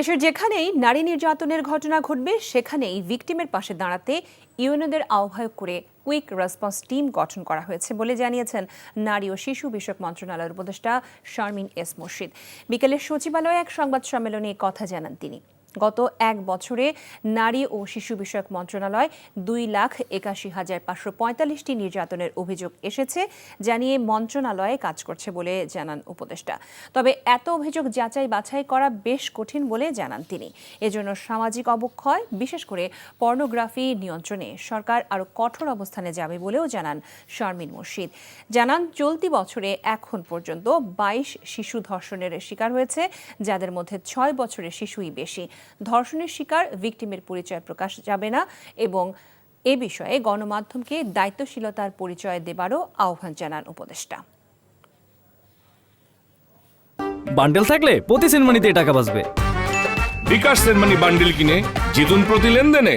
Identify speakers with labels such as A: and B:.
A: দেশের যেখানেই নারী নির্যাতনের ঘটনা ঘটবে সেখানেই ভিকটিমের পাশে দাঁড়াতে ইউএনওদের আহ্বায়ক করে কুইক রেসপন্স টিম গঠন করা হয়েছে বলে জানিয়েছেন নারী ও শিশু বিষয়ক মন্ত্রণালয়ের উপদেষ্টা শারমিন এস মুর্শিদ। বিকেলে সচিবালয়ে এক সংবাদ সম্মেলনে কথা জানান তিনি। গত এক বছরে নারী ও শিশু বিষয়ক মন্ত্রণালয় 2,81,545টি নির্যাতনের অভিযোগ এসেছে জানিয়ে মন্ত্রণালয়ে কাজ করছে বলে জানান উপদেষ্টা। তবে এত অভিযোগ যাচাই বাছাই করা বেশ কঠিন বলে জানান তিনি। এজন্য সামাজিক অবক্ষয় বিশেষ করে পর্নোগ্রাফি নিয়ন্ত্রণে সরকার আরও কঠোর অবস্থানে যাবে বলেও জানান শারমিন মুর্শিদ। জানান চলতি বছরে এখন পর্যন্ত 22 শিশু ধর্ষণের শিকার হয়েছে, যাদের মধ্যে 6 বছরের শিশুই বেশি। ধর্ষণের শিকার ভিকটিমের পরিচয় প্রকাশ যাবে না এবং এ বিষয়ে গণমাধ্যমকে দায়িত্বশীলতার পরিচয় দেবারও আহ্বান জানান উপদেষ্টা।
B: বান্ডেল থাকলে প্রতি সেনমানিতে টাকা বাঁচবে।
C: বিকাশ সেনমানি বান্ডেল কিনে জিতুন প্রতি লেনদেনে।